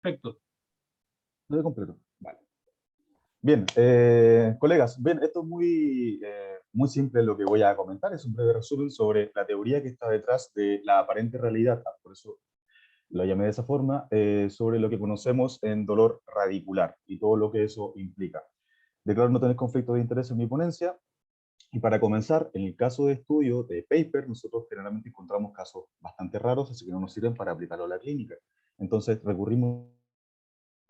Perfecto. Lo de completo. Vale. Bien, colegas, bien, esto es muy simple lo que voy a comentar. Es un breve resumen sobre la teoría que está detrás de la aparente realidad, por eso lo llamé de esa forma, sobre lo que conocemos en dolor radicular y todo lo que eso implica. Declaro no tener conflicto de interés en mi ponencia. Y para comenzar, en el caso de estudio de paper, nosotros generalmente encontramos casos bastante raros, así que no nos sirven para aplicarlo a la clínica. Entonces recurrimos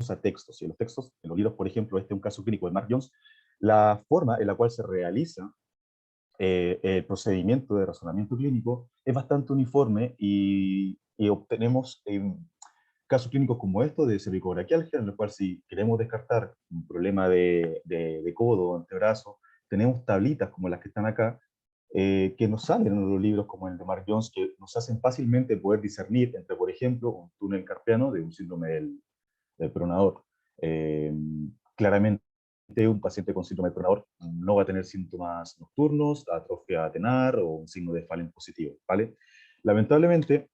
a textos. Y en los textos, en los libros, por ejemplo, este es un caso clínico de Mark Jones, la forma en la cual se realiza el procedimiento de razonamiento clínico es bastante uniforme y obtenemos casos clínicos como estos de cervicobraquialgia, en el cual si queremos descartar un problema de codo o antebrazo, tenemos tablitas como las que están acá, que nos salen en los libros como el de Mark Jones, que nos hacen fácilmente poder discernir entre, por ejemplo, un túnel carpiano de un síndrome del pronador. Eh, Claramente, un paciente con síndrome del pronador no va a tener síntomas nocturnos, atrofia tenar o un signo de Fallen positivo, ¿vale? Lamentablemente,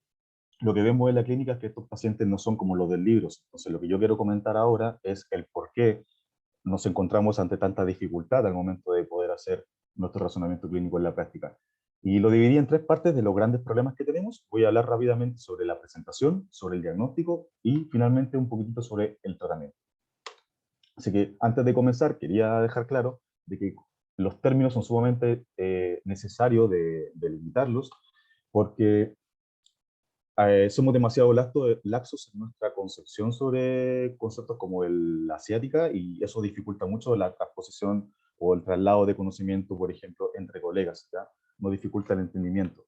lo que vemos en la clínica es que estos pacientes no son como los del libro. Entonces, lo que yo quiero comentar ahora es el por qué nos encontramos ante tanta dificultad al momento de poder hacer nuestro razonamiento clínico en la práctica. Y lo dividí en tres partes de los grandes problemas que tenemos. Voy a hablar rápidamente sobre la presentación, sobre el diagnóstico y finalmente un poquitito sobre el tratamiento. Así que antes de comenzar, quería dejar claro de que los términos son sumamente necesarios de limitarlos, porque somos demasiado laxos en nuestra concepción sobre conceptos como la asiática y eso dificulta mucho la transposición o el traslado de conocimiento, por ejemplo, entre colegas, ¿ya? Nos dificulta el entendimiento.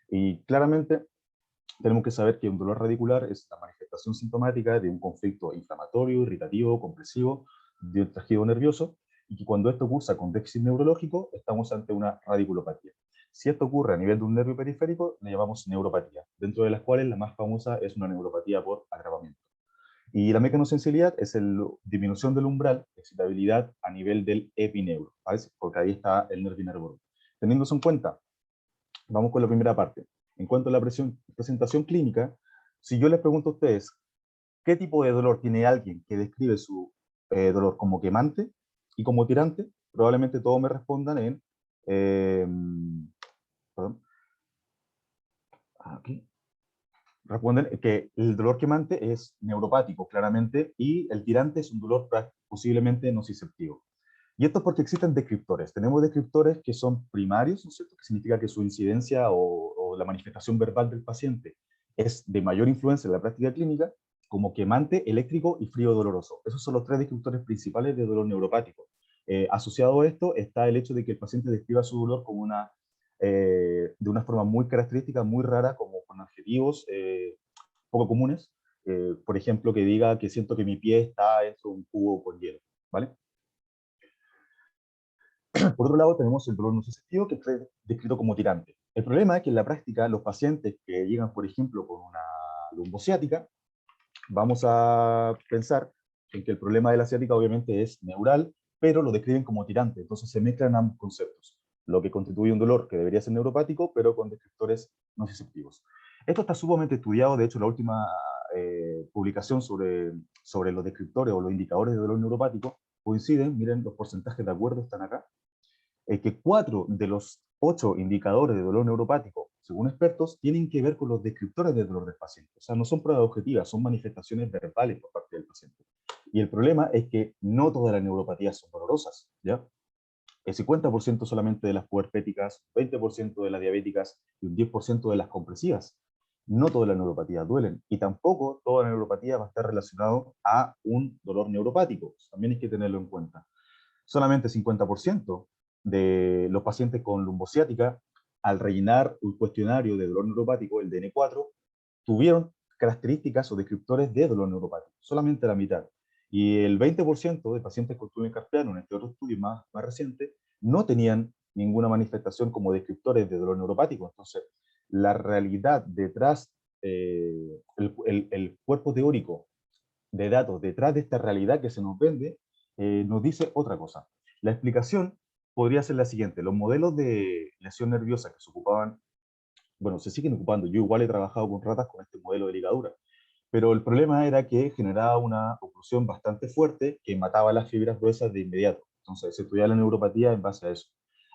Y claramente tenemos que saber que un dolor radicular es la manifestación sintomática de un conflicto inflamatorio, irritativo, compresivo, de un tejido nervioso, y que cuando esto cursa con déficit neurológico, estamos ante una radiculopatía. Si esto ocurre a nivel de un nervio periférico, le llamamos neuropatía, dentro de las cuales la más famosa es una neuropatía por agravamiento. Y la mecanosensibilidad es la disminución del umbral de excitabilidad a nivel del epineuro, ¿sabes? Porque ahí está el nervio nervoso. Teniendo eso en cuenta, vamos con la primera parte. En cuanto a la presentación clínica, si yo les pregunto a ustedes qué tipo de dolor tiene alguien que describe su dolor como quemante y como tirante, probablemente todos me respondan eh, perdón, aquí, responden que el dolor quemante es neuropático, claramente, y el tirante es un dolor posiblemente nociceptivo. Y esto es porque existen descriptores. Tenemos descriptores que son primarios, ¿no es cierto? Que significa que su incidencia o la manifestación verbal del paciente es de mayor influencia en la práctica clínica, como quemante, eléctrico y frío doloroso. Esos son los tres descriptores principales de dolor neuropático. Asociado a esto está el hecho de que el paciente describa su dolor como de una forma muy característica, muy rara, como con adjetivos poco comunes. Por ejemplo, que diga que siento que mi pie está dentro de un cubo con hielo, ¿vale? Por otro lado, tenemos el dolor nociceptivo, que es descrito como tirante. El problema es que en la práctica, los pacientes que llegan, por ejemplo, con una lumbociática, vamos a pensar en que el problema de la ciática obviamente es neural, pero lo describen como tirante. Entonces se mezclan ambos conceptos, lo que constituye un dolor que debería ser neuropático, pero con descriptores nociceptivos. Esto está sumamente estudiado. De hecho, la última publicación sobre los descriptores o los indicadores de dolor neuropático coinciden. Miren, los porcentajes de acuerdo están acá, que 4 de los 8 indicadores de dolor neuropático, según expertos, tienen que ver con los descriptores del dolor del paciente. O sea, no son pruebas objetivas, son manifestaciones verbales por parte del paciente. Y el problema es que no todas las neuropatías son dolorosas, ¿ya? El 50% solamente de las puerpéticas, 20% de las diabéticas y un 10% de las compresivas. No todas las neuropatías duelen y tampoco toda la neuropatía va a estar relacionado a un dolor neuropático. También hay que tenerlo en cuenta. Solamente 50% de los pacientes con lumbociática, al rellenar un cuestionario de dolor neuropático, el DN4, tuvieron características o descriptores de dolor neuropático, solamente la mitad. Y el 20% de pacientes con túnel carpiano, en este otro estudio más reciente, no tenían ninguna manifestación como descriptores de dolor neuropático. Entonces, la realidad detrás, el cuerpo teórico de datos detrás de esta realidad que se nos vende, nos dice otra cosa. La explicación podría ser la siguiente. Los modelos de lesión nerviosa que se ocupaban, bueno, se siguen ocupando. Yo igual he trabajado con ratas con este modelo de ligadura. Pero el problema era que generaba una oclusión bastante fuerte que mataba las fibras gruesas de inmediato. Entonces se estudiaba la neuropatía en base a eso.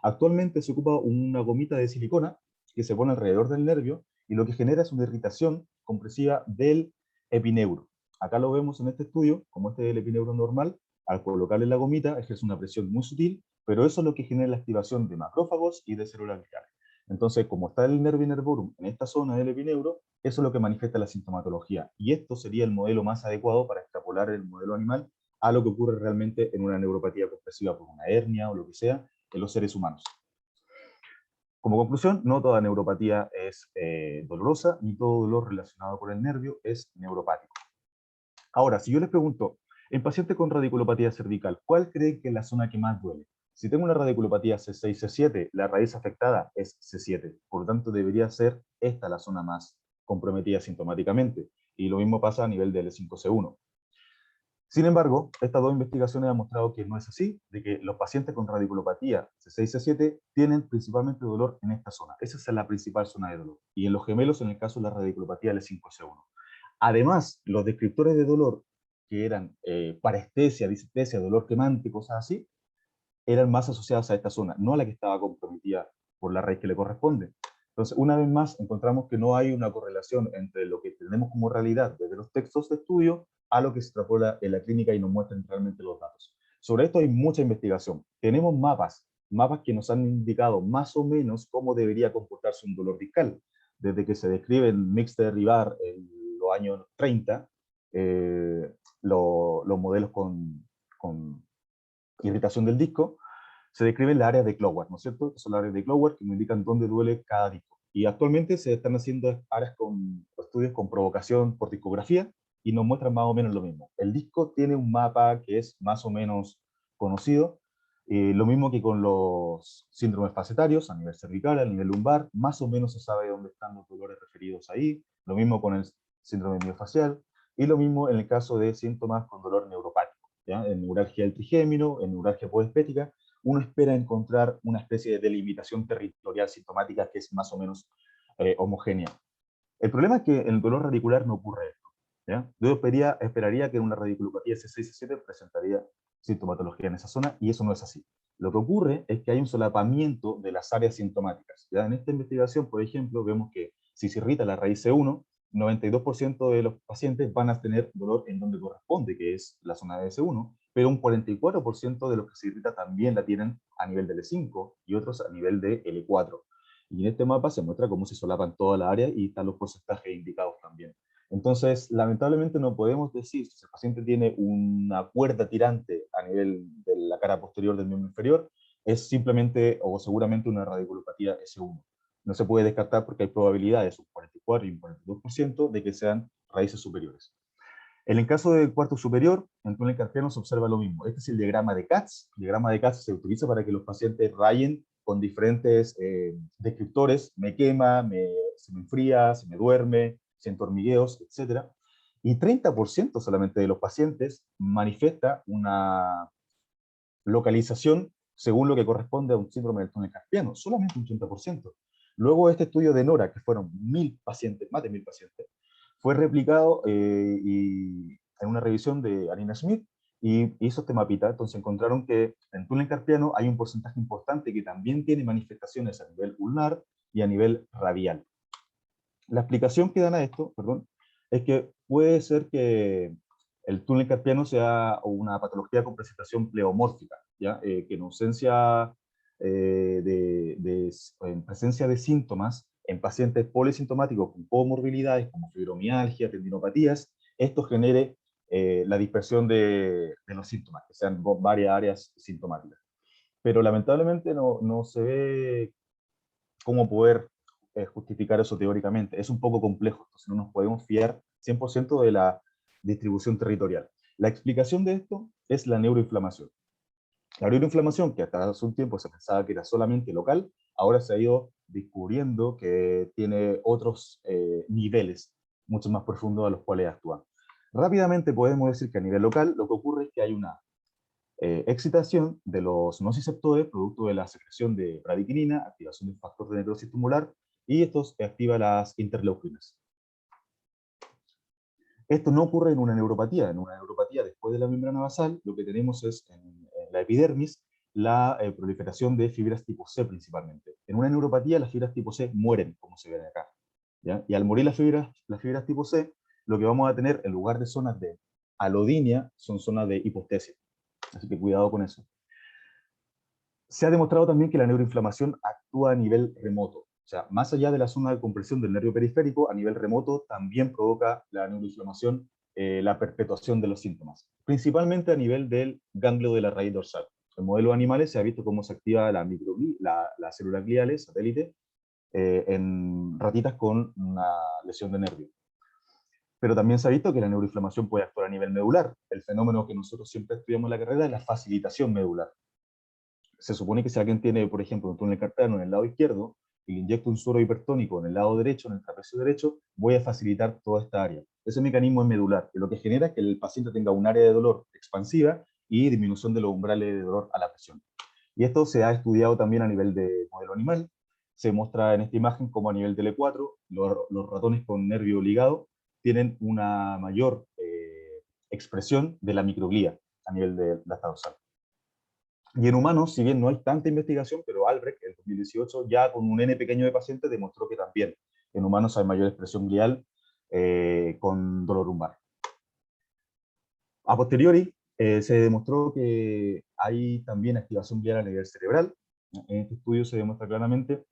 Actualmente se ocupa una gomita de silicona que se pone alrededor del nervio y lo que genera es una irritación compresiva del epineuro. Acá lo vemos en este estudio, como este es el epineuro normal, al colocarle la gomita ejerce una presión muy sutil, pero eso es lo que genera la activación de macrófagos y de células gliales. Entonces, como está el nervio nervorum en esta zona del epineuro, eso es lo que manifiesta la sintomatología. Y esto sería el modelo más adecuado para extrapolar el modelo animal a lo que ocurre realmente en una neuropatía compresiva por una hernia o lo que sea en los seres humanos. Como conclusión, no toda neuropatía es dolorosa, ni todo dolor relacionado con el nervio es neuropático. Ahora, si yo les pregunto, en pacientes con radiculopatía cervical, ¿cuál creen que es la zona que más duele? Si tengo una radiculopatía C6, C7, la raíz afectada es C7, por lo tanto debería ser esta la zona más comprometida sintomáticamente, y lo mismo pasa a nivel de L5-C1. Sin embargo, estas dos investigaciones han mostrado que no es así, de que los pacientes con radiculopatía C6, C7 tienen principalmente dolor en esta zona. Esa es la principal zona de dolor. Y en los gemelos, en el caso de la radiculopatía L5-C1. Además, los descriptores de dolor, que eran parestesia, disestesia, dolor quemante, cosas así, eran más asociados a esta zona, no a la que estaba comprometida por la raíz que le corresponde. Entonces, una vez más, encontramos que no hay una correlación entre lo que tenemos como realidad desde los textos de estudio a lo que se extrapola en la clínica y nos muestran realmente los datos. Sobre esto hay mucha investigación. Tenemos mapas que nos han indicado más o menos cómo debería comportarse un dolor discal. Desde que se describe en Mixter y Barr en los años 30, los modelos con irritación del disco, se describen las áreas de Cloward, ¿no es cierto? Son las áreas de Cloward que nos indican dónde duele cada disco. Y actualmente se están haciendo áreas con estudios con provocación por discografía y nos muestran más o menos lo mismo. El disco tiene un mapa que es más o menos conocido, lo mismo que con los síndromes facetarios a nivel cervical, a nivel lumbar, más o menos se sabe dónde están los dolores referidos ahí, lo mismo con el síndrome miofacial, y lo mismo en el caso de síntomas con dolor neuropático, ¿ya? En neuralgia del trigémino, en neuralgia podespética, uno espera encontrar una especie de delimitación territorial sintomática que es más o menos homogénea. El problema es que en el dolor radicular no ocurre esto, ¿ya? Yo esperaría que en una radiculopatía C6, C7 presentaría sintomatología en esa zona, y eso no es así. Lo que ocurre es que hay un solapamiento de las áreas sintomáticas. ¿Ya? En esta investigación, por ejemplo, vemos que si se irrita la raíz C1, 92% de los pacientes van a tener dolor en donde corresponde, que es la zona de S1, pero un 44% de los que se irrita también la tienen a nivel de L5 y otros a nivel de L4. Y en este mapa se muestra cómo se solapan toda la área y están los porcentajes indicados también. Entonces, lamentablemente no podemos decir si el paciente tiene una cuerda tirante a nivel de la cara posterior del miembro inferior, es simplemente o seguramente una radiculopatía S1. No se puede descartar porque hay probabilidades, un 44 y un 42%, de que sean raíces superiores. En el caso del cuarto superior, en túnel carpiano se observa lo mismo. Este es el diagrama de Katz. El diagrama de Katz se utiliza para que los pacientes rayen con diferentes descriptores. Me quema, se me enfría, se me duerme, siento hormigueos, etc. Y 30% solamente de los pacientes manifiesta una localización según lo que corresponde a un síndrome del túnel carpiano. Solamente un 30%. Luego este estudio de NORA, que fueron 1000 pacientes, más de 1000 pacientes, fue replicado en una revisión de Arina Schmidt y hizo este mapita. Entonces encontraron que en túnel carpiano hay un porcentaje importante que también tiene manifestaciones a nivel ulnar y a nivel radial. La explicación que dan a esto, perdón, es que puede ser que el túnel carpiano sea una patología con presentación pleomórfica, ¿ya? Que en ausencia en presencia de síntomas en pacientes polisintomáticos con comorbilidades como fibromialgia, tendinopatías, esto genere la dispersión de los síntomas, que sean varias áreas sintomáticas. Pero lamentablemente no se ve cómo poder justificar eso teóricamente. Es un poco complejo, entonces no nos podemos fiar 100% de la distribución territorial. La explicación de esto es la neuroinflamación. La neuroinflamación, que hasta hace un tiempo se pensaba que era solamente local, ahora se ha ido descubriendo que tiene otros niveles mucho más profundos a los cuales actúa. Rápidamente podemos decir que a nivel local lo que ocurre es que hay una excitación de los nociceptores producto de la secreción de bradiquinina, activación del factor de necrosis tumoral, y esto activa las interleuquinas. Esto no ocurre en una neuropatía. En una neuropatía, después de la membrana basal, lo que tenemos es en la epidermis la proliferación de fibras tipo C principalmente. En una neuropatía, las fibras tipo C mueren, como se ve acá. ¿Ya? Y al morir las fibras tipo C, lo que vamos a tener en lugar de zonas de alodinia, son zonas de hipostesia. Así que cuidado con eso. Se ha demostrado también que la neuroinflamación actúa a nivel remoto. O sea, más allá de la zona de compresión del nervio periférico, a nivel remoto también provoca la neuroinflamación la perpetuación de los síntomas, principalmente a nivel del ganglio de la raíz dorsal. En modelos animales se ha visto cómo se activa las células gliales, satélite, en ratitas con una lesión de nervio. Pero también se ha visto que la neuroinflamación puede actuar a nivel medular. El fenómeno que nosotros siempre estudiamos en la carrera es la facilitación medular. Se supone que si alguien tiene, por ejemplo, un túnel carpiano en el lado izquierdo y le inyecto un suero hipertónico en el lado derecho, en el trapecio derecho, voy a facilitar toda esta área. Ese mecanismo es medular, que lo que genera es que el paciente tenga un área de dolor expansiva y disminución de los umbrales de dolor a la presión. Y esto se ha estudiado también a nivel de modelo animal. Se muestra en esta imagen como a nivel de L4, los ratones con nervio ligado tienen una mayor expresión de la microglía a nivel de la dorsal. Y en humanos, si bien no hay tanta investigación, pero Albrecht, en 2018, ya con un N pequeño de pacientes, demostró que también en humanos hay mayor expresión glial con dolor lumbar. A posteriori, se demostró que hay también activación glial a nivel cerebral. En este estudio se demuestra claramente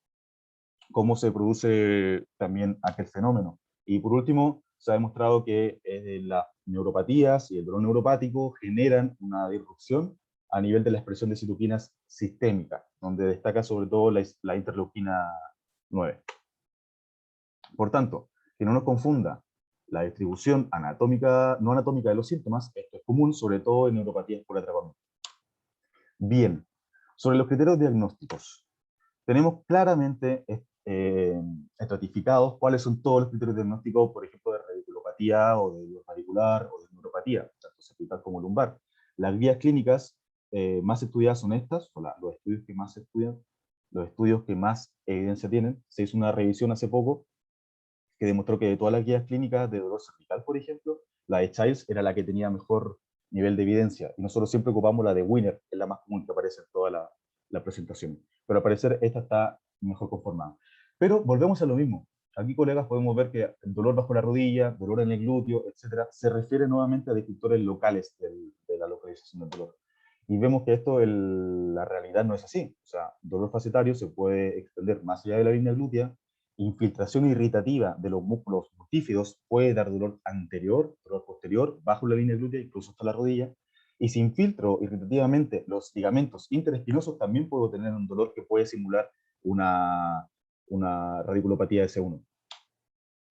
cómo se produce también aquel fenómeno. Y por último, se ha demostrado que las neuropatías y el dolor neuropático generan una disrupción a nivel de la expresión de citoquinas sistémica, donde destaca sobre todo la interleuquina 9. Por tanto, que no nos confunda la distribución anatómica, no anatómica de los síntomas, esto es común, sobre todo en neuropatías por atrapamiento. Bien, sobre los criterios diagnósticos. Tenemos claramente estratificados cuáles son todos los criterios diagnósticos, por ejemplo, de radiculopatía o de dolor radicular o de neuropatía, tanto cervical como lumbar. Las guías clínicas más estudiadas son estas, o los estudios que más se estudian, los estudios que más evidencia tienen. Se hizo una revisión hace poco que demostró que de todas las guías clínicas de dolor cervical, por ejemplo, la de Childs era la que tenía mejor nivel de evidencia. Y nosotros siempre ocupamos la de Wiener, que es la más común que aparece en toda la presentación. Pero al parecer esta está mejor conformada. Pero volvemos a lo mismo. Aquí, colegas, podemos ver que el dolor bajo la rodilla, dolor en el glúteo, etcétera, se refiere nuevamente a descriptores locales de la localización del dolor. Y vemos que esto, la realidad no es así. O sea, dolor facetario se puede extender más allá de la línea glútea. Infiltración irritativa de los músculos multífidos puede dar dolor anterior, dolor posterior, bajo la línea glútea, incluso hasta la rodilla. Y si infiltro irritativamente los ligamentos interespinosos, también puedo tener un dolor que puede simular una radiculopatía de S1.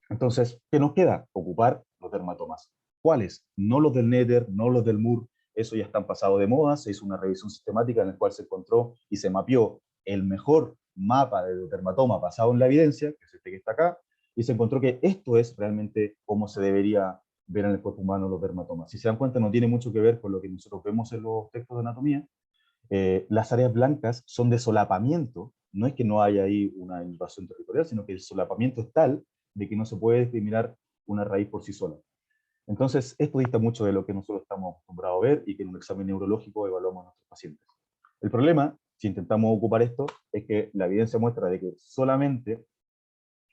Entonces, ¿qué nos queda? Ocupar los dermatomas. ¿Cuáles? No los del Netter, no los del Moore, eso ya están pasados de moda. Se hizo una revisión sistemática en la cual se encontró y se mapeó el mejor mapa de dermatoma basado en la evidencia, que es este que está acá, y se encontró que esto es realmente cómo se debería ver en el cuerpo humano los dermatomas. Si se dan cuenta, no tiene mucho que ver con lo que nosotros vemos en los textos de anatomía. Las áreas blancas son de solapamiento, no es que no haya ahí una invasión territorial, sino que el solapamiento es tal de que no se puede discriminar una raíz por sí sola. Entonces, esto dista mucho de lo que nosotros estamos acostumbrados a ver y que en un examen neurológico evaluamos a nuestros pacientes. El problema, si intentamos ocupar esto, es que la evidencia muestra de que solamente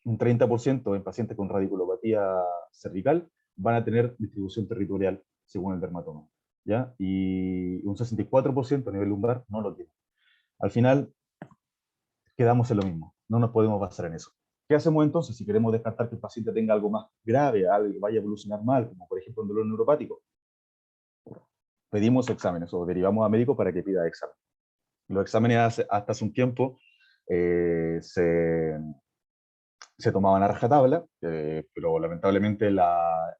un 30% en pacientes con radiculopatía cervical van a tener distribución territorial según el dermatoma, ¿ya? Y un 64% a nivel lumbar no lo tiene. Al final, quedamos en lo mismo, no nos podemos basar en eso. ¿Qué hacemos entonces si queremos descartar que el paciente tenga algo más grave, algo que vaya a evolucionar mal, como por ejemplo un dolor neuropático? Pedimos exámenes o derivamos a médico para que pida examen. Los exámenes hasta hace un tiempo se tomaban a rajatabla, pero lamentablemente la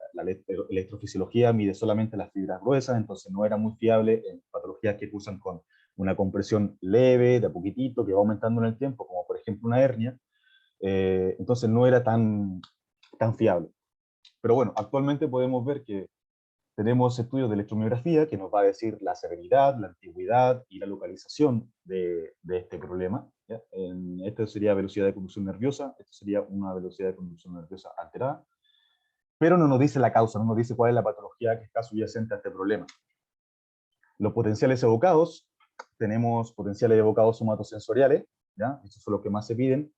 electrofisiología mide solamente las fibras gruesas, entonces no era muy fiable en patologías que cursan con una compresión leve, de a poquitito, que va aumentando en el tiempo, como por ejemplo una hernia, entonces no era tan fiable. Pero bueno, actualmente podemos ver que tenemos estudios de electromiografía que nos va a decir la severidad, la antigüedad y la localización de este problema. ¿Ya? Esto sería velocidad de conducción nerviosa, esto sería una velocidad de conducción nerviosa alterada. pero no nos dice la causa, no nos dice cuál es la patología que está subyacente a este problema. Los potenciales evocados, tenemos potenciales evocados somatosensoriales, ¿ya? Estos son los que más se piden.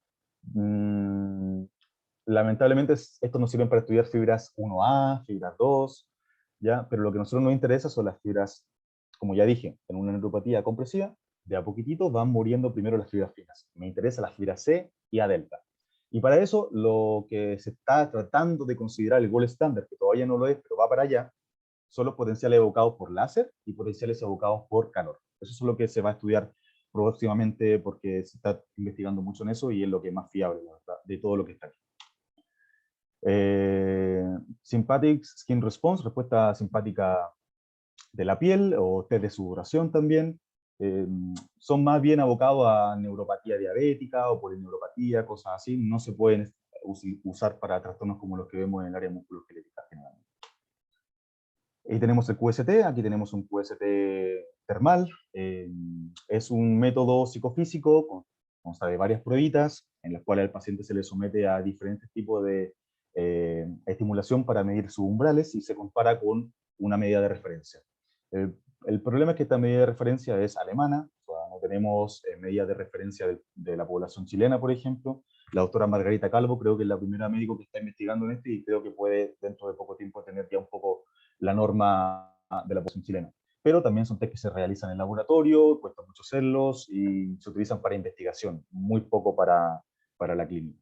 Lamentablemente estos nos sirven para estudiar fibras 1A, fibras 2, ¿ya? Pero lo que a nosotros nos interesa son las fibras, como ya dije, en una neuropatía compresiva, de a poquitito van muriendo primero las fibras finas. Me interesa las fibras C y A delta. Y para eso lo que se está tratando de considerar el gold standard, que todavía no lo es, pero va para allá, son los potenciales evocados por láser y potenciales evocados por calor. Eso es lo que se va a estudiar próximamente porque se está investigando mucho en eso y es lo que es más fiable, la verdad, de todo lo que está aquí. Sympathetic Skin Response, respuesta simpática de la piel, o test de sudoración también, son más bien abocados a neuropatía diabética o polineuropatía, cosas así, no se pueden usar para trastornos como los que vemos en el área musculoesquelética generalmente. Ahí tenemos el QST, aquí tenemos un QST termal, es un método psicofísico, consta de varias pruebitas, en las cuales al paciente se le somete a diferentes tipos de estimulación para medir sus umbrales y se compara con una medida de referencia. El problema es que esta medida de referencia es alemana, o sea, no tenemos medidas de referencia de la población chilena, por ejemplo. La doctora Margarita Calvo creo que es la primera médico que está investigando en esto y creo que puede dentro de poco tiempo tener ya un poco la norma de la población chilena. Pero también son test que se realizan en laboratorio, cuesta mucho hacerlos y se utilizan para investigación, muy poco para la clínica.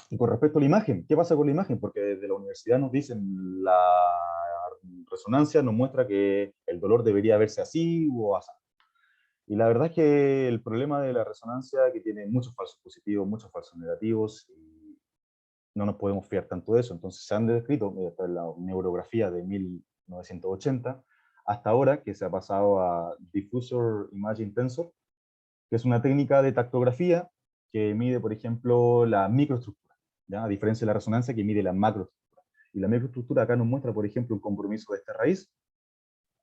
Y con respecto a la imagen, ¿qué pasa con la imagen? Porque desde la universidad nos dicen la resonancia nos muestra que el dolor debería verse así o así. Y la verdad es que el problema de la resonancia es que tiene muchos falsos positivos, muchos falsos negativos, y no nos podemos fiar tanto de eso. Entonces se han descrito, desde la neurografía de 1980 hasta ahora, que se ha pasado a Diffusor Imaging Tensor, que es una técnica de tactografía que mide, por ejemplo, la microestructura, ¿ya? A diferencia de la resonancia que mide la macroestructura. Y la microestructura acá nos muestra, por ejemplo, un compromiso de esta raíz.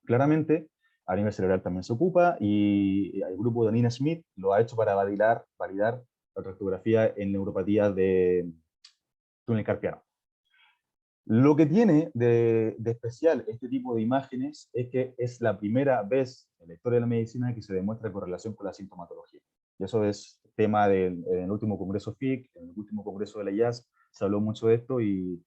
Claramente, a nivel cerebral también se ocupa, y el grupo de Nina Schmidt lo ha hecho para validar la tactografía en neuropatía de túnel carpiano. Lo que tiene de especial este tipo de imágenes es que es la primera vez en la historia de la medicina que se demuestra correlación con la sintomatología. Y eso es tema en el último congreso FIC, en el último congreso de la IAS, se habló mucho de esto y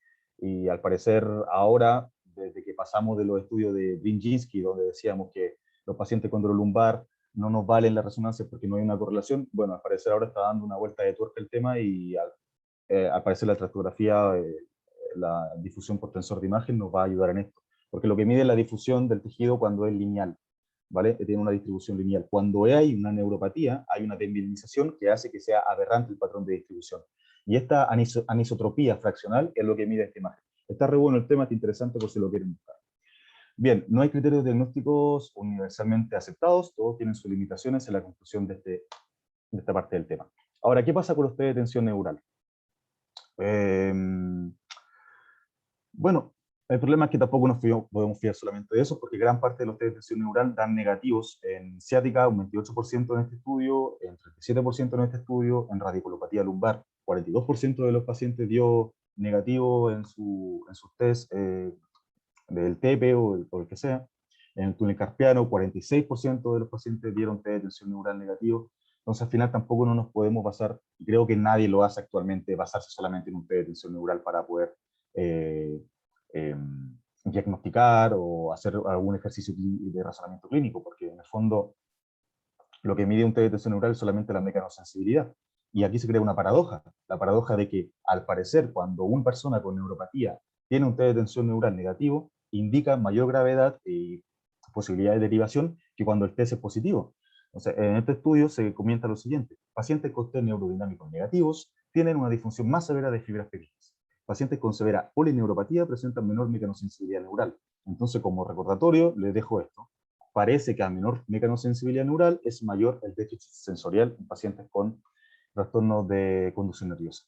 al parecer ahora, desde que pasamos de los estudios de Brinjinsky, donde decíamos que los pacientes con dolor lumbar no nos valen la resonancia porque no hay una correlación, bueno, al parecer ahora está dando una vuelta de tuerca el tema y al parecer la tractografía la difusión por tensor de imagen nos va a ayudar en esto, porque lo que mide es la difusión del tejido cuando es lineal, ¿vale? Tiene una distribución lineal. Cuando hay una neuropatía, hay una desmielinización que hace que sea aberrante el patrón de distribución. Y esta anisotropía fraccional es lo que mide esta imagen. Está re bueno el tema, está interesante por si lo quieren buscar. Bien, no hay criterios diagnósticos universalmente aceptados, todos tienen sus limitaciones en la conclusión de esta parte del tema. Ahora, ¿qué pasa con los test de tensión neural? Bueno, el problema es que tampoco nos podemos fiar solamente de eso, porque gran parte de los test de tensión neural dan negativos en ciática, un 28% en este estudio, en 37% en este estudio, en radiculopatía lumbar, 42% de los pacientes dio negativo en sus test del TEPE o el que sea, en el túnel carpiano, 46% de los pacientes dieron test de tensión neural negativo. Entonces, al final tampoco no nos podemos basar, y creo que nadie lo hace actualmente, basarse solamente en un test de tensión neural para poder eh, eh, diagnosticar o hacer algún ejercicio de razonamiento clínico, porque en el fondo lo que mide un test de tensión neural es solamente la mecanosensibilidad. Y aquí se crea una paradoja, la paradoja de que al parecer cuando una persona con neuropatía tiene un test de tensión neural negativo, indica mayor gravedad y posibilidad de derivación que cuando el test es positivo. Entonces, en este estudio se comenta lo siguiente: pacientes con test neurodinámicos negativos tienen una disfunción más severa de fibras pequeñas. Pacientes con severa polineuropatía presentan menor mecanosensibilidad neural. Entonces, como recordatorio, les dejo esto. Parece que a menor mecanosensibilidad neural es mayor el déficit sensorial en pacientes con trastornos de conducción nerviosa.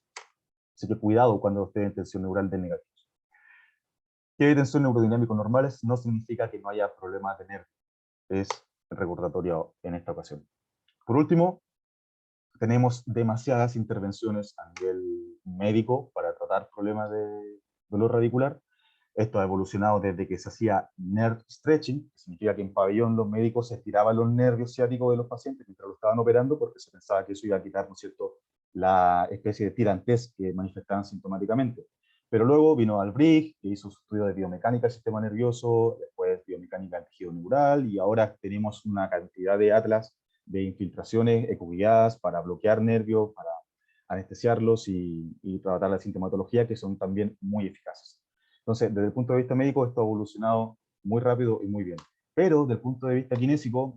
Así que cuidado cuando usted tiene tensión neural de negativo. Que hay tensión neurodinámico normales no significa que no haya problemas de nervio. Es el recordatorio en esta ocasión. Por último, tenemos demasiadas intervenciones a nivel médico para tratar problemas de dolor radicular. Esto ha evolucionado desde que se hacía nerve stretching, que significa que en pabellón los médicos estiraban los nervios ciáticos de los pacientes mientras lo estaban operando, porque se pensaba que eso iba a quitar, ¿no es cierto?, la especie de tirantez que manifestaban sintomáticamente. Pero luego vino Albrecht, que hizo su estudio de biomecánica del sistema nervioso, después biomecánica del tejido neural, y ahora tenemos una cantidad de atlas de infiltraciones ecoguiadas para bloquear nervios, para anestesiarlos y tratar la sintomatología, que son también muy eficaces. Entonces, desde el punto de vista médico, esto ha evolucionado muy rápido y muy bien. Pero, desde el punto de vista kinésico,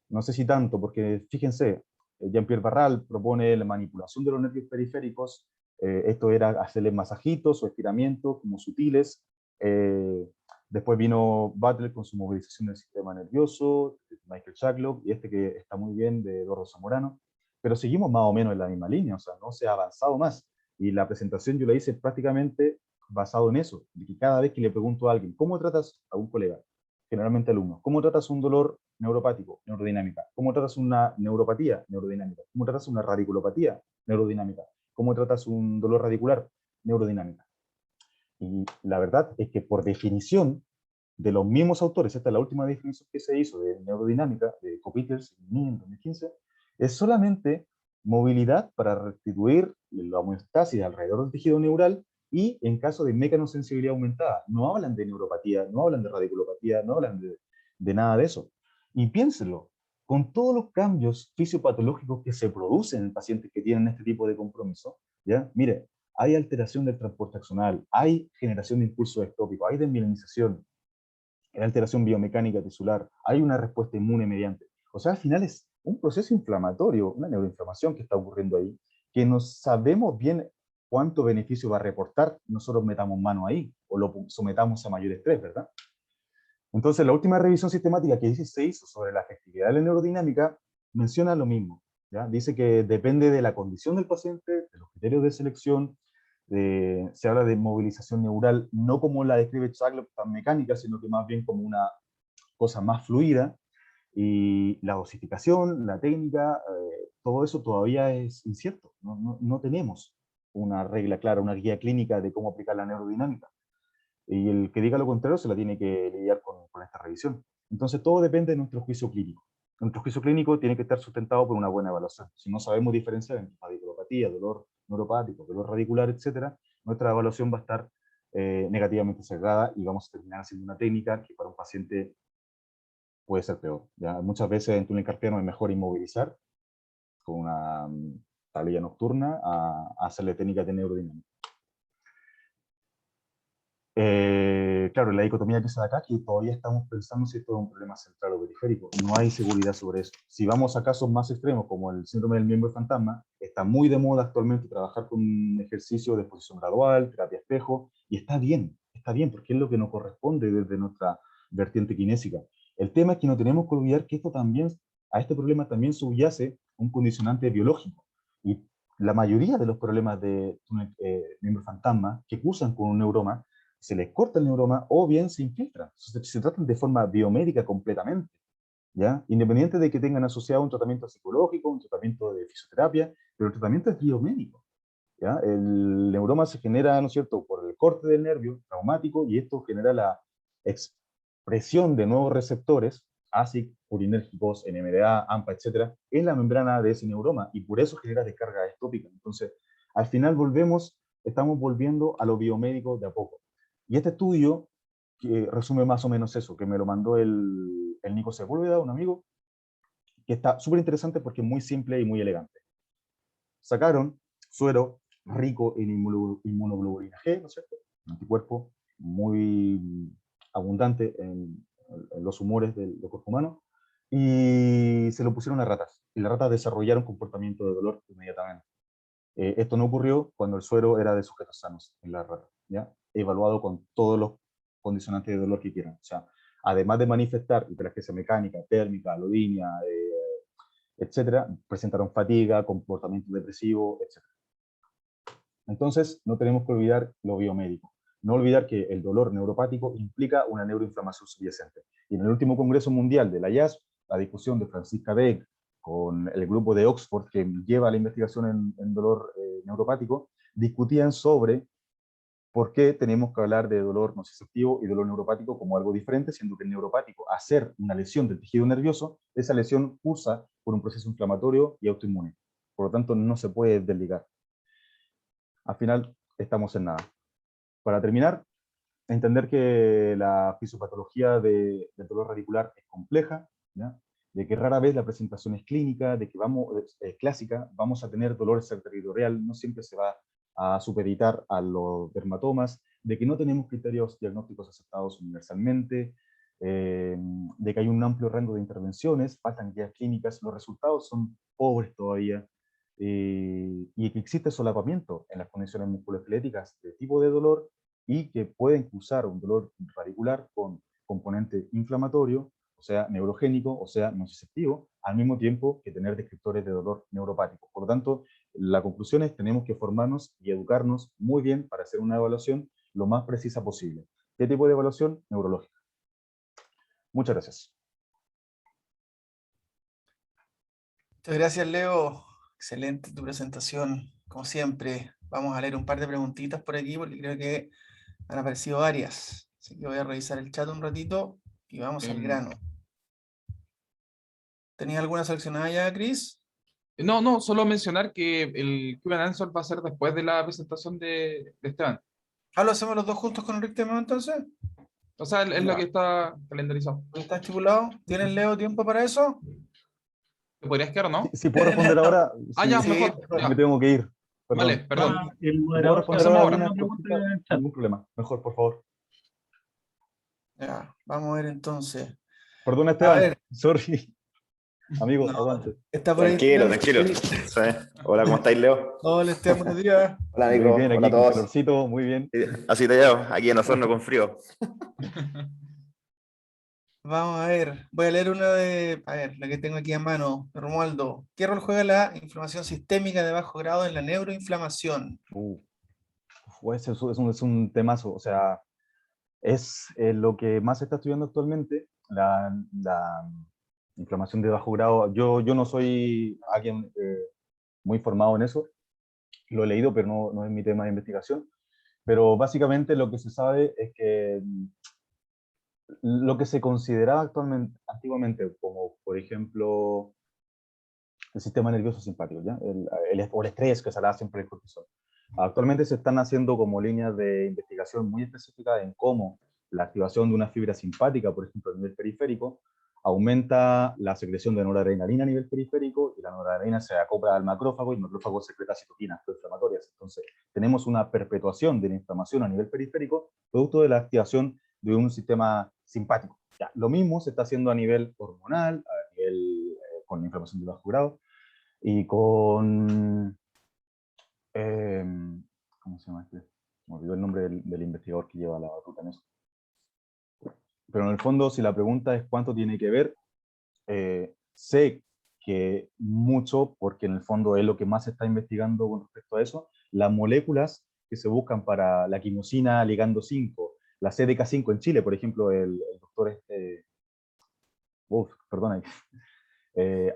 no sé si tanto, porque fíjense, Jean-Pierre Barral propone la manipulación de los nervios periféricos. Esto era hacerle masajitos o estiramientos como sutiles. Después vino Butler con su movilización del sistema nervioso, Michael Shacklock, y este que está muy bien, de Eduardo Zamorano. Pero seguimos más o menos en la misma línea, o sea, no se ha avanzado más. Y la presentación yo la hice prácticamente basado en eso, de que cada vez que le pregunto a alguien, ¿cómo tratas a un colega? Generalmente alumnos, ¿cómo tratas un dolor neuropático? Neurodinámica. ¿Cómo tratas una neuropatía? Neurodinámica. ¿Cómo tratas una radiculopatía? Neurodinámica. ¿Cómo tratas un dolor radicular? Neurodinámica. Y la verdad es que por definición de los mismos autores, esta es la última definición que se hizo de neurodinámica, de Copiters en 2015, es solamente movilidad para restituir la homeostasis alrededor del tejido neural y en caso de mecanosensibilidad aumentada. No hablan de neuropatía, no hablan de radiculopatía, no hablan de nada de eso. Y piénsenlo, con todos los cambios fisiopatológicos que se producen en pacientes que tienen este tipo de compromiso, ¿ya? Mire, hay alteración del transporte axonal, hay generación de impulso ectópico, hay desmielinización, hay alteración biomecánica tisular, hay una respuesta inmune mediante. O sea, al final es un proceso inflamatorio, una neuroinflamación que está ocurriendo ahí, que no sabemos bien cuánto beneficio va a reportar, nosotros metamos mano ahí, o lo sometamos a mayor estrés, ¿verdad? Entonces, la última revisión sistemática que se hizo sobre la efectividad de la neurodinámica menciona lo mismo. ¿Ya? Dice que depende de la condición del paciente, de los criterios de selección, se habla de movilización neural, no como la describe Shacklock, tan mecánica, sino que más bien como una cosa más fluida, y la dosificación, la técnica, todo eso todavía es incierto. No tenemos una regla clara, una guía clínica de cómo aplicar la neurodinámica. Y el que diga lo contrario se la tiene que lidiar con esta revisión. Entonces todo depende de nuestro juicio clínico. Nuestro juicio clínico tiene que estar sustentado por una buena evaluación. Si no sabemos diferenciar entre radiculopatía, dolor neuropático, dolor radicular, etc., nuestra evaluación va a estar negativamente sesgada y vamos a terminar haciendo una técnica que para un paciente puede ser peor. ¿Ya? Muchas veces en túnel carpiano es mejor inmovilizar con una tablilla nocturna a hacerle técnicas de neurodinámica. Claro, la dicotomía que se da acá, que todavía estamos pensando si esto es un problema central o periférico. No hay seguridad sobre eso. Si vamos a casos más extremos, como el síndrome del miembro fantasma, está muy de moda actualmente trabajar con ejercicio de exposición gradual, terapia espejo, y está bien, porque es lo que nos corresponde desde nuestra vertiente kinésica. El tema es que no tenemos que olvidar que esto también, a este problema también subyace un condicionante biológico. Y la mayoría de los problemas de miembro fantasma que cursan con un neuroma se les corta el neuroma o bien se infiltra. Se tratan de forma biomédica completamente, ¿ya? Independiente de que tengan asociado un tratamiento psicológico, un tratamiento de fisioterapia, pero el tratamiento es biomédico, ¿ya? El neuroma se genera, ¿no es cierto?, por el corte del nervio traumático y esto genera la expresión de nuevos receptores, ASIC, urinérgicos, NMDA, AMPA, etcétera, en la membrana de ese neuroma y por eso genera descarga estópica. Entonces, al final estamos volviendo a lo biomédico de a poco. Y este estudio que resume más o menos eso, que me lo mandó el Nico Sepúlveda, un amigo, que está súper interesante porque es muy simple y muy elegante. Sacaron suero rico en inmunoglobulina G, ¿no es cierto? Un anticuerpo muy abundante en los humores del cuerpo humano, y se lo pusieron a ratas. Y las ratas desarrollaron comportamiento de dolor inmediatamente. Esto no ocurrió cuando el suero era de sujetos sanos en la rata, ¿ya? Evaluado con todos los condicionantes de dolor que quieran. O sea, además de manifestar hiperalgesia mecánica, térmica, alodinia, etcétera, presentaron fatiga, comportamiento depresivo, etcétera. Entonces, no tenemos que olvidar lo biomédico. No olvidar que el dolor neuropático implica una neuroinflamación subyacente. Y en el último Congreso Mundial de la IASP, la discusión de Francisca Beck con el grupo de Oxford que lleva la investigación en dolor neuropático, discutían sobre por qué tenemos que hablar de dolor nociceptivo y dolor neuropático como algo diferente, siendo que el neuropático, al ser una lesión del tejido nervioso, esa lesión cursa por un proceso inflamatorio y autoinmune. Por lo tanto, no se puede desligar. Al final, estamos en nada. Para terminar, entender que la fisiopatología del dolor radicular es compleja, ¿ya? De que rara vez la presentación es clínica, de que es clásica, vamos a tener dolor extraterritorial, no siempre se va a supeditar a los dermatomas, de que no tenemos criterios diagnósticos aceptados universalmente, de que hay un amplio rango de intervenciones, faltan guías clínicas, los resultados son pobres todavía, y que existe solapamiento en las condiciones musculoesqueléticas de tipo de dolor y que pueden cruzar un dolor radicular con componente inflamatorio, o sea, neurogénico, o sea, nociceptivo, al mismo tiempo que tener descriptores de dolor neuropático. Por lo tanto, la conclusión es que tenemos que formarnos y educarnos muy bien para hacer una evaluación lo más precisa posible. ¿Qué tipo de evaluación? Neurológica. Muchas gracias. Muchas gracias, Leo. Excelente tu presentación, como siempre. Vamos a leer un par de preguntitas por aquí porque creo que han aparecido varias. Así que voy a revisar el chat un ratito y vamos al grano. ¿Tenías alguna seleccionada ya, Chris? No, solo mencionar que el Q&A Answer va a ser después de la presentación de Esteban. Ah, ¿lo hacemos los dos juntos con Enrique Temeo, entonces? O sea, es lo Ya. que está calendarizado. ¿Está estipulado? ¿Tienes, Leo, tiempo para eso? ¿Te podrías quedar o no? Si puedo responder ahora, Ah, sí, ya, Sí, mejor. mejor. Ya. me tengo que ir. Perdón. Vale, perdón. El Si puedo moderador responder hacemos ahora ahora. algunas cositas, ningún problema. Mejor, por favor. Ya, vamos a ver entonces. Perdona, A Esteban. ver. Sorry. Amigo, No, aguante. está por ahí. Tranquilo, Esteban. tranquilo. Sí. Hola, ¿cómo estáis, Leo? Hola, Esteban, buenos días. Hola, Muy Nico. bien, Hola a aquí con todos. calorcito, muy bien. Así te llevo, aquí en Osorno con frío. Vamos a ver, voy a leer una de, a ver, la que tengo aquí a mano, de Romualdo. ¿Qué rol juega la inflamación sistémica de bajo grado en la neuroinflamación? Es un temazo, o sea, es lo que más se está estudiando actualmente, la inflamación de bajo grado. Yo no soy alguien muy formado en eso, lo he leído, pero no es mi tema de investigación. Pero básicamente lo que se sabe es que lo que se consideraba antiguamente como, por ejemplo, el sistema nervioso simpático, ¿ya? O el estrés que se da siempre el cortisol. Actualmente se están haciendo como líneas de investigación muy específicas en cómo la activación de una fibra simpática, por ejemplo, a nivel periférico, aumenta la secreción de noradrenalina a nivel periférico y la noradrenalina se acopla al macrófago y el macrófago secreta citoquinas proinflamatorias. Entonces, tenemos una perpetuación de la inflamación a nivel periférico producto de la activación de un sistema simpático. Ya, lo mismo se está haciendo a nivel hormonal, a nivel con la inflamación de bajo grado y con ¿cómo se llama este? Me olvidó el nombre del investigador que lleva la batuta en eso. Pero en el fondo, si la pregunta es cuánto tiene que ver, sé que mucho, porque en el fondo es lo que más se está investigando con respecto a eso, las moléculas que se buscan para la quimosina ligando 5, la CDK5 en Chile, por ejemplo, el doctor perdona,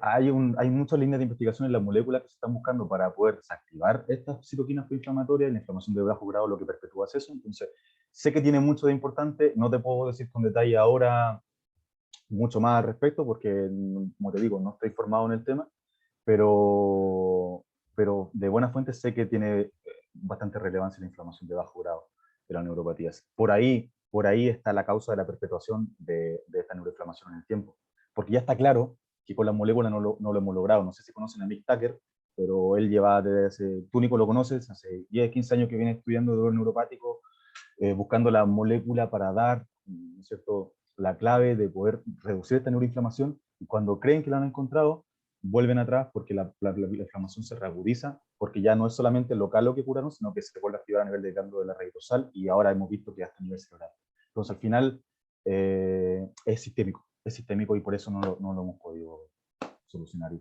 hay muchas líneas de investigación en las moléculas que se están buscando para poder desactivar estas citoquinas proinflamatorias y la inflamación de bajo grado lo que perpetúa es eso. Entonces, sé que tiene mucho de importante, no te puedo decir con detalle ahora mucho más al respecto porque, como te digo, no estoy formado en el tema, pero de buena fuente sé que tiene bastante relevancia la inflamación de bajo grado de las neuropatías. Por ahí está la causa de la perpetuación de esta neuroinflamación en el tiempo, porque ya está claro que con las moléculas no lo hemos logrado. No sé si conocen a Mick Tucker, pero él lleva desde hace, tú Nico lo conoces, hace 10, 15 años que viene estudiando dolor neuropático, buscando la molécula para dar, ¿no es cierto?, la clave de poder reducir esta neuroinflamación, y cuando creen que la han encontrado, vuelven atrás porque la inflamación se reagudiza, porque ya no es solamente local lo que curaron, sino que se vuelve a activar a nivel de cambio de la raíz dorsal, y ahora hemos visto que hasta a nivel cerebral. Entonces, al final, es sistémico y por eso no lo hemos podido solucionar.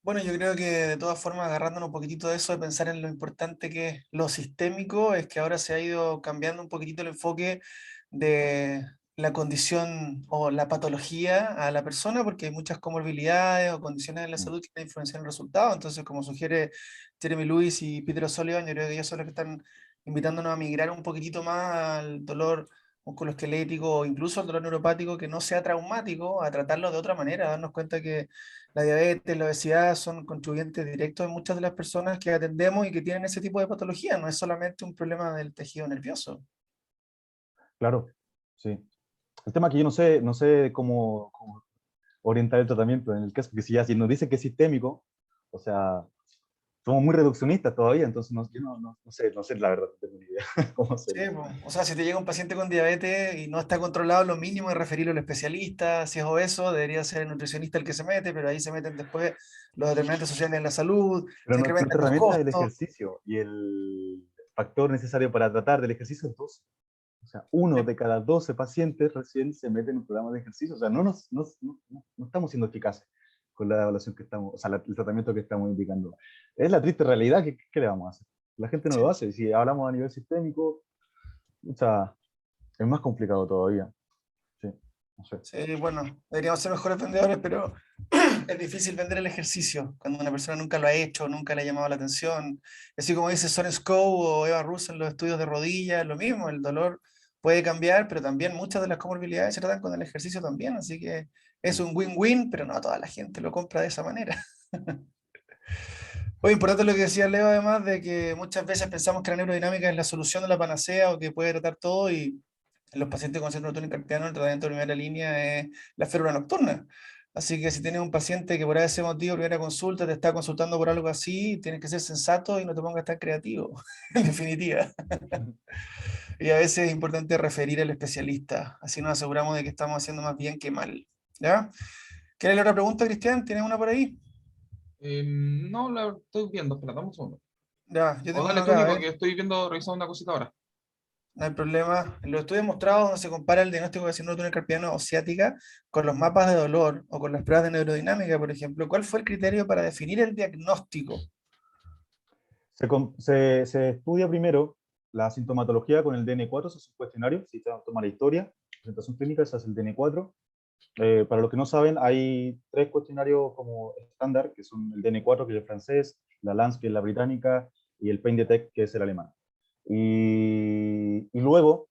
Bueno, yo creo que de todas formas, agarrándonos un poquitito de eso, de pensar en lo importante que es lo sistémico, es que ahora se ha ido cambiando un poquitito el enfoque de la condición o la patología a la persona, porque hay muchas comorbilidades o condiciones en la salud que influencian el resultado. Entonces, como sugiere Jeremy Lewis y Peter O'Sullivan, yo creo que ellos son los que están invitándonos a migrar un poquitito más al dolor musculoesquelético o incluso al dolor neuropático que no sea traumático, a tratarlo de otra manera, a darnos cuenta que la diabetes, la obesidad son contribuyentes directos en muchas de las personas que atendemos y que tienen ese tipo de patología, no es solamente un problema del tejido nervioso. Claro, sí. El tema es que yo no sé cómo orientar el tratamiento en el caso, que si nos dice que es sistémico, o sea, somos muy reduccionistas todavía, entonces yo no sé la verdad, no tengo ni idea cómo Sí, hacerlo. po. O sea, si te llega un paciente con diabetes y no está controlado, lo mínimo es referirlo al especialista. Si es obeso, debería ser el nutricionista el que se mete, pero ahí se meten después los determinantes sociales en la salud, Pero se nuestra incrementan los herramienta es el costos. ejercicio y el factor necesario para tratar del ejercicio es 12. O sea, uno de cada 12 pacientes recién se mete en un programa de ejercicio. O sea, no estamos siendo eficaces con la evaluación que estamos, o sea, el tratamiento que estamos indicando. Es la triste realidad, ¿qué le vamos a hacer? La gente no Sí, lo hace. Si hablamos a nivel sistémico, o sea, es más complicado todavía. Sí, no sé. sí, bueno, deberíamos ser mejores vendedores, pero es difícil vender el ejercicio cuando una persona nunca lo ha hecho, nunca le ha llamado la atención. Así como dice Soren Skow o Eva Russo en los estudios de rodillas, lo mismo, el dolor puede cambiar, pero también muchas de las comorbilidades se tratan con el ejercicio también, así que es un win-win, pero no toda la gente lo compra de esa manera. Oye, importante lo que decía Leo, además, de que muchas veces pensamos que la neurodinámica es la solución de la panacea o que puede tratar todo, y en los pacientes con síndrome carpiano el tratamiento de primera línea es la férula nocturna. Así que si tienes un paciente que por ese motivo, primera consulta, te está consultando por algo así, tienes que ser sensato y no te pongas tan creativo, en definitiva. Y a veces es importante referir al especialista, así nos aseguramos de que estamos haciendo más bien que mal. ¿Ya? ¿Quieres la otra pregunta, Cristian? ¿Tienes una por ahí? No, la estoy viendo, espera, dame un segundo. Ya, yo O tengo dale una tú, acá, a Nico, ver. que estoy viendo, revisando una cosita ahora. No hay problema. En los estudios mostrados donde se compara el diagnóstico de síndrome de túnel carpiano o ciática con los mapas de dolor o con las pruebas de neurodinámica, por ejemplo, ¿cuál fue el criterio para definir el diagnóstico? Se estudia primero la sintomatología con el DN4, se hace un cuestionario, si se toma la historia, presentación clínica, se hace el DN4. Para los que no saben, hay 3 cuestionarios como estándar, que son el DN4, que es el francés, la LANS, que es la británica, y el Pain Detect, que es el alemán. Y luego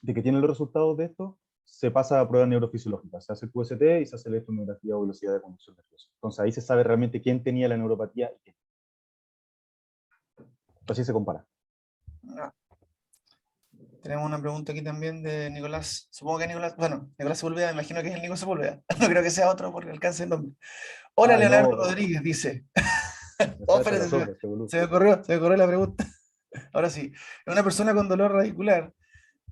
de que tienen los resultados de esto, se pasa a pruebas neurofisiológicas. Se hace el QST y se hace la electromiografía o velocidad de conducción nerviosa. Entonces ahí se sabe realmente quién tenía la neuropatía y quién. Así se compara. Ah, tenemos una pregunta aquí también de Nicolás. Supongo que Nicolás, bueno, Nicolás Sepúlveda, me imagino que es el Nico Sepúlveda. No creo que sea otro porque alcance el nombre. Hola, Ay, Leonardo no, Rodríguez, dice. me Oh, salta la espérate, sopa este boludo. se me corrió la pregunta. Ahora sí. Es una persona con dolor radicular,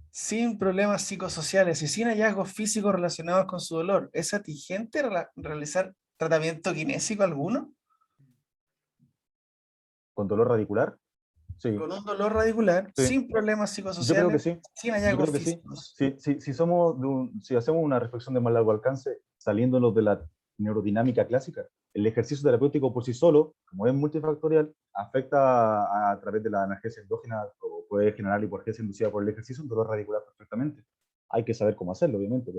sin problemas psicosociales y sin hallazgos físicos relacionados con su dolor. ¿Es atingente realizar tratamiento kinésico alguno? ¿Con dolor radicular? Sí, Con un dolor radicular, sí. sin problemas Yo creo que psicosociales, sí. sin Yo hallazgos creo que sí. físicos. Si hacemos una reflexión de más largo alcance, saliéndonos de la neurodinámica clásica, el ejercicio terapéutico por sí solo, como es multifactorial, afecta a través de la analgesia endógena o puede generar hipoalgesia inducida por el ejercicio, un dolor radicular perfectamente. Hay que saber cómo hacerlo, obviamente,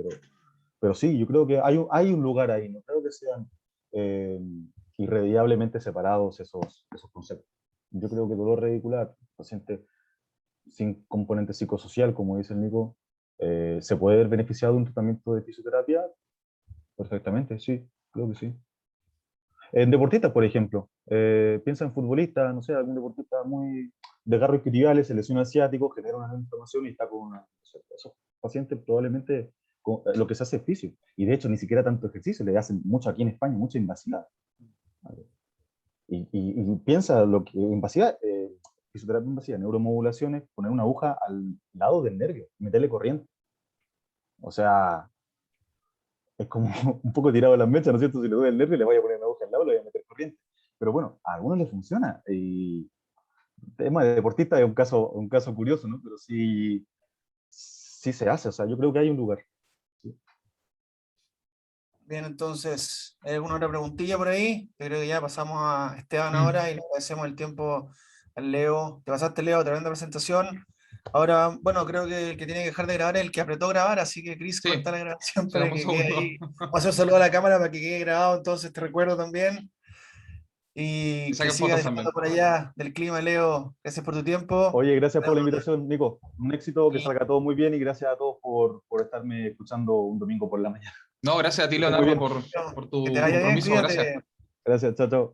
pero sí, yo creo que hay un lugar ahí. No creo que sean eh, irremediablemente separados esos conceptos. Yo creo que dolor radicular, paciente sin componente psicosocial, como dice el Nico, ¿se puede ver beneficiado de un tratamiento de fisioterapia? Perfectamente, sí, creo que sí. En deportistas, por ejemplo, piensa en futbolistas, no sé, algún deportista muy de garro isquiotibiales, se lesiona el ciático, genera una inflamación y está con una... Esos pacientes probablemente lo que se hace es fisio. Y de hecho, ni siquiera tanto ejercicio, le hacen mucho aquí en España, mucha invasiva. Y piensa lo que invasiva, fisioterapia invasiva, neuromodulaciones, poner una aguja al lado del nervio, meterle corriente. O sea, es como un poco tirado de las mechas, ¿no es cierto? Si le duele el nervio, le voy a poner una aguja al lado, le voy a meter corriente. Pero bueno, a algunos les funciona. Y el tema de deportista es un caso curioso, ¿no? Pero sí, sí se hace. O sea, yo creo que hay un lugar. Sí. Bien, entonces, ¿hay alguna otra preguntilla por ahí? Yo creo que ya pasamos a Esteban Mm. ahora y le agradecemos el tiempo al Leo. Te pasaste, Leo, tremenda presentación. Ahora, bueno, creo que el que tiene que dejar de grabar es el que apretó grabar, así que Chris, Sí, corta la grabación para seremos que quede segundos. ahí. Vamos a hacer un saludo a la cámara para que quede grabado, entonces te recuerdo también. Que Y que saquen siga fotos disfrutando también. por allá del clima, Leo. Gracias por tu tiempo. Oye, gracias Nos por la vemos. invitación, Nico. Un éxito, que Y salga todo muy bien y gracias a todos por estarme escuchando un domingo por la mañana. No, gracias a ti, Que esté muy Leonardo, bien. por que te tu vaya bien, compromiso. Gracias. cuídate. Gracias, chao, chao.